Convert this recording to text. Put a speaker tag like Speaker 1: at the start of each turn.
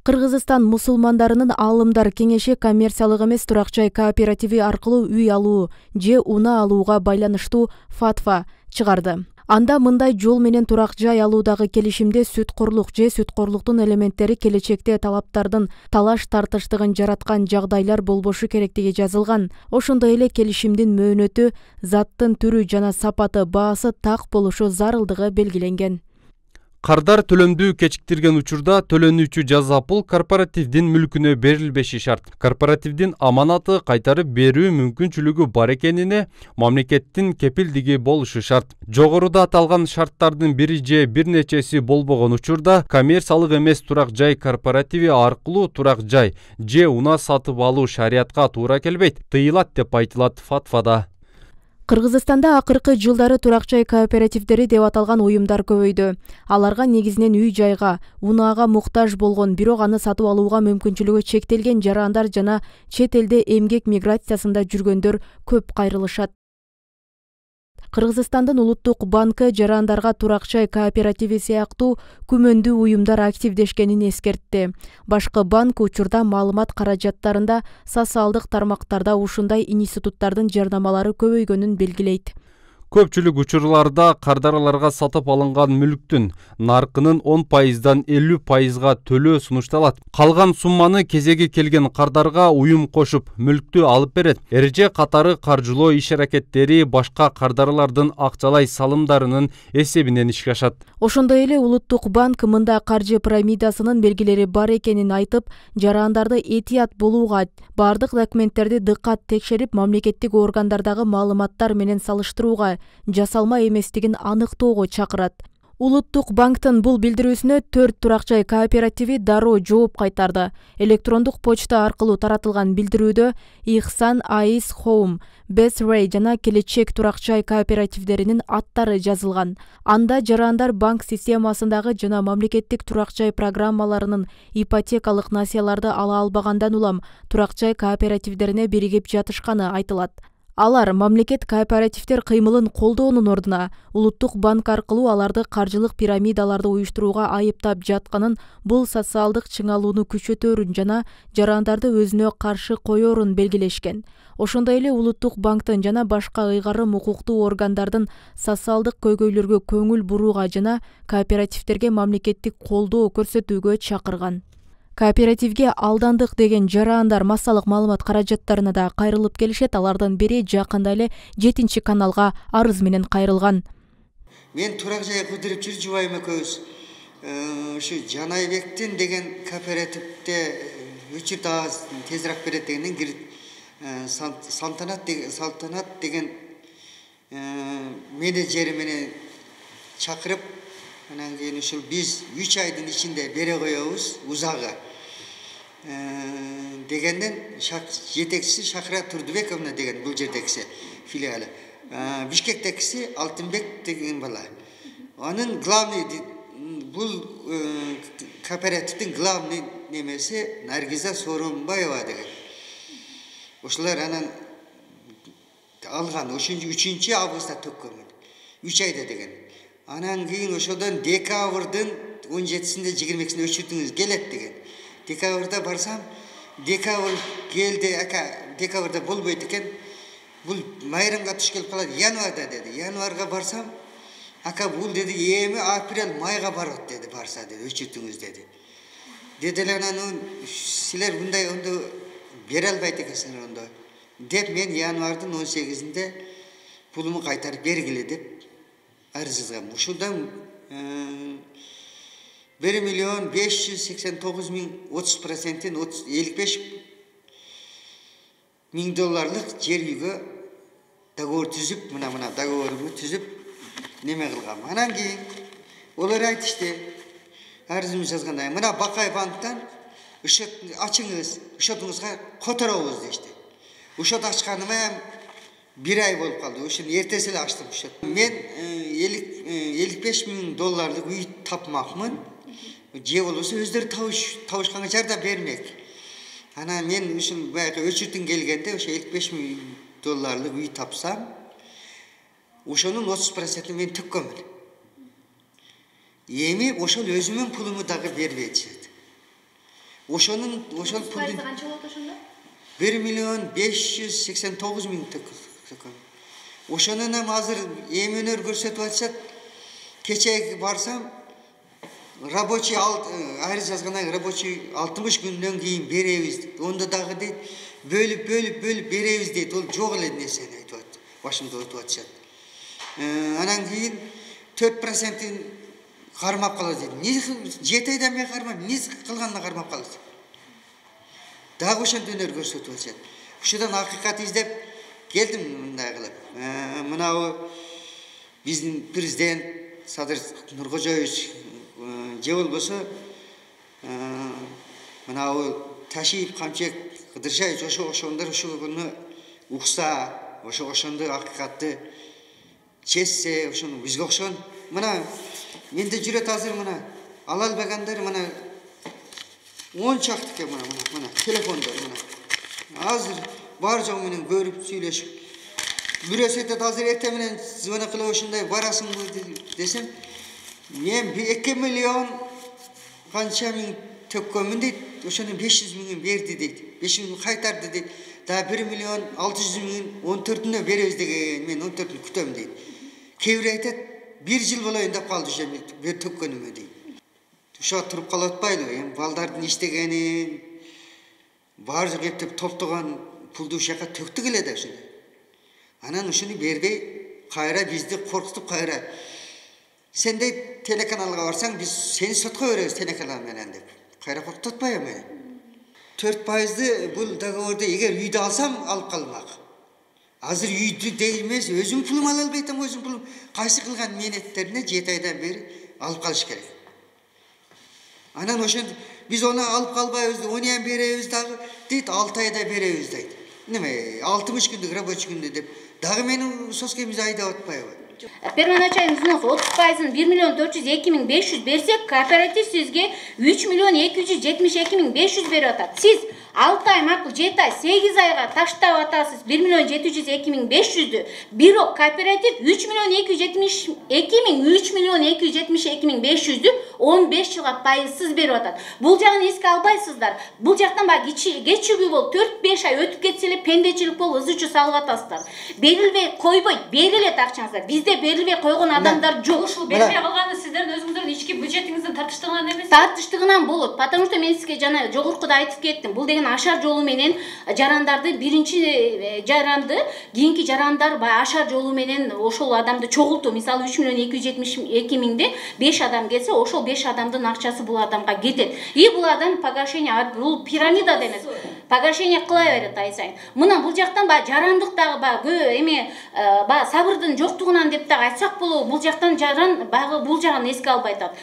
Speaker 1: Кыргызстан мусулмандарынын Аалымдар кеңеши коммерциялык эмес турак жай кооперативи аркылуу үй алуу же унаа алууга байланыштуу фатва чыгарды. Анда мындай жол менен турак жай алуудагы келишимде сүткорлук же сүткорлуктун элементтери келечекте талаптардын талаш тартыштыгын жараткан жагдайлар болбошу керектиги жазылган. Ошондой эле келишимдин мөөнөтү, заттын түрү жана сапаты, баасы так болушу зарылдыгы белгиленген.
Speaker 2: Кардар төлөмдү кечиктирген учурда төлөнүүчү жаза пул корпоративдин мүлкүнө берилбеши шарт. Корпоративдин аманаты кайтарып берүү мүмкүнчүлүгү бар экенине мамлекеттин кепилдиги болушу шарт. Жогоруда аталган шарттардын бири же бир нечеси болбогон учурда коммерциялык эмес турак жай кооперативи аркылуу турак жай же унаа сатып алуу шариятка туура келбейт, тыйылат деп айтылат фатвада.
Speaker 1: Кыргызстанда акыркы жылдары турак жай кооперативдери деп аталган уюмдар көбөйдү. Аларга негизинен үй жайга, унаага муктаж болгон, бирок аны сатып алууга мүмкүнчүлүгү чектелген жарандар жана чет элде эмгек миграциясында жүргөндөр көп кайрылышат. Кыргызстандын Улуттук банкы жарандарга турак жай кооперативи сыяктуу күмөндүү уюмдар активдешкенин эскертти. Башкы банк учурда маалымат каражаттарында социалдык тармактарда ушундай институттардын жарнамалары көбөйгөнүн белгилейт.
Speaker 2: Көпчүлүк учурларда кардараларга сатып алынган мүлктүн наркынын 10%дан 50%га төлөө сунушталат. Калган сумманы кезеги келген кардарга уюм кошуп, мүлктү алып берет. Эреже катары каржылоо иш-аракеттери башка кардаралардын акчалай салымдарынын эсебинен ишке ашат.
Speaker 1: Ошондой эле Улуттук банк мында каржы пирамидасынын белгилери бар экенин айтып, жарандарды этият болууга, бардык документтерди дыккат текшерип, мамлекеттик органдардагы маалыматтар менен салыштырууга, жасалма эместигин аныктоого чакырат. Улуттук банктын бул билдирүүсүнө 4 турак жай кооперативи дароо жооп кайтарды. Электрондук почта аркылуу таратылган билдирүүдө Ихсан Айс Хоум, Best Way жана Келечек турак жай кооперативдеринин аттары жазылган. Анда жарандар банк системасындагы жана мамлекеттик турак жай программаларынын ипотекалык насыяларды ала албагандан улам турак жай кооперативдерине биригип жатышканы айтылат. Алар мамлекет кооперативдер кыймылын колдоонун ордуна Улуттук банк аркылуу аларды каржылык пирамидаларды уюштурууга айыптап жатканын, бул социалдык чыңалууну күчөтөрүн жана жарандарды өзүнө каршы коерун белгилешкен. Ошондой эле Улуттук банктын жана башка ыйгарым укуктуу органдардын социалдык көйгөйлөргө көңүл бурууга жана кооперативдерге мамлекеттик колдоо көрсөтүүгө чакырган. Кооперативге алдандык деген жарандар массалык маалымат каражаттарына да кайрылып келишет. Алардын бири жакында эле 7-каналга арыз менен кайрылган.
Speaker 3: Мен турак жай кудуруп жүр жубайым экөөбүз. Ушу Жанайбектин деген кооперативде учурда тезирээк берет дегенден кирип Салтанат деген менеджери менен чакырып, анан кийин ушул биз 3 айдын ичинде бере коебуз узагы дегенден жетекчиси Шакыра Турдубековна деген бул жердегиси филиалы. Бишкектегиси Алтынбек деген бала. Анын главный бул кооперативдин главный немеси Наргиза Сооронбаева деген. Ошолор анан алган 3 августта төккөн. 3 айда деген. Анан кийин ошодон декабрдын 17-синде 22-синде өчүртүңүз келет деген. Декабрда барсам, декабр келди, декабрда болбойт экен. Бул майрамга туш келип калат, январда деди. Январга барсам, бул деди, эми апрель майга барат деди, барса деди, өчүртүңүз деди. Деди анан силер мындай ондо бере албайт экенсиңер ондо. Деп мен январдын 18-синде пулуму кайтарып бергиле деп арызгам. Ушундан 1.589.000 30%-ин 55 $1000 жер үйгө договор түзүп, мына договорду түзүп неме кылгам. Анан кийин олар айтышты, арызымды жазганда, мына Бакай банктан ушот ачыңыз, ушотуңузга которобуз дешти. Ушот ачканыма 1 ай болуп калды. Ошон эртеси эле ачтым ушот. Мен $55.000 үй тапмакмын. Же болбосо өздөрү табышканга жардам бермек. Анан мен ушун баягы өчүртүн келгенде ошо $55.000 үй тапсам, ошонун 30%-ын мен төккөнмүн. Эми ошол өзүмүн пулуму дагы бербей жатат. ошол
Speaker 4: пайызы
Speaker 3: пулдун
Speaker 4: канча болот ошондо?
Speaker 3: 1.589.000 төгкөн. Ошонун эми азыр эмөнөр көрсөтүп атышат. Кече барсам, рабочий арыз жазгандан рабочий 60 күндөн кийин беребиз. Онда дагы дейт, бөлүп беребиз дейт. Ол жок эле нерсени айтып атат. Башымда өтүп атышат. Анан кийин 4%-ин кармап калат дейт. 7 айдан бери кармап, эмне кылганына кармап калат. Дагы ошондой көрсөтүп атышат. Ушудан акыйкат издеп келдим мындай кылып. Мынабы биздин президент Садыр Нуркожоевич же болбосо мынабы Ташиев, Камчек, Кыдыршаевич ошондор ушуну укса, ошондой акыйкатты чечсе, ошону бизге окшогон. Мына менде жүрөт азыр мына ала албагандар мына 10 чактыке мына телефондор мына. Азыр бар жок менен көрүп сүйлөшүп. Бирөөсү айтат азыр эртең менен звонок кылып ушундай барасыңбы десем, мен 2 миллион канча миң төккөнмүн дейт. Ошонун 500 миңин берди дейт. 500 миң кайтарды дейт. Да 1 миллион 600 миңин 14-үнө беребиз деген, мен 14-үн күтөм дейт. Кээ бир айтат, 1 жыл болоюн деп калды ошо бер төккөнүмө дейт. Ошо туруп калып атпайлыбы? Эми балдардын иштегенин бар жок эптеп топтогон пулду ушака төктүк эле да ушуну. Анан ушуну бербей, кайра бизди коркутуп кайра. Сен дейт телеканалга барсаң, биз сени сотко беребиз телеканал менен деп. Кайра коркутуп атпайбы? 4%ды бул договорду эгер үйдү алсам алып калмак. Азыр үйдү дейт эмес, өзүм пулум ала албай атам, өзүм пулум кайсы кылган менеттерине 7 айдан бери алып калыш керек. Анан ошон биз onu алып калбайбыз, onu hem беребиз дагы дейт, 6 айда беребиз дейт. Неме, 60 күндүк рабочий күндү деп. Дагы менин соскемизди айдап атпайбы?
Speaker 4: Первоначальный взнос 30%-ын 1 миллион 402 500 берсек, кооператив сизге 3 миллион 272 500 берип атат. Сиз 6 ай макул 7 ай 8 айга таштап атасыз 1 миллион 702 500'дü. Бирок кооператив 3 миллион 272 3 миллион 272 500'дü 15 жылга пайызсыз берип атат. Бул жагын эске албайсыздар. Бул жактан баг кечүүгү болуп 4-5 ай өтүп кетсе эле пендечилик болуп ызычуу салып атасыздар. Берилбей койбойт, берилет акчаңыздар. Бизде берилбей койгон адамдар жок.
Speaker 5: Ушул бербей калганы сиздердин өзүңүздөрдүн ички бюджетиңиздин тартыштыгынан эмес?
Speaker 4: Тартыштыгынан болот. Потому что мен сизге жана жогоркуда айтып кеттим. Бул деген ашар жолу менен жарандарды биринчи жаранды, кийинки жарандар ашар жолу менен ошол адамды чогултуу. Мисалы 3 миллион 272 миңде 5 адам келсе, ошол 5 адамдын акчасы бул адамга кетет. И бул адам погашение, бул пирамида демес. Погашение кыла берет ай сайын. Мына бул жактан жарандыктагы эме сабырдын жоктугунан деп дагы айтсак болобу, бул жактан жаран бул жагын эске албай атат.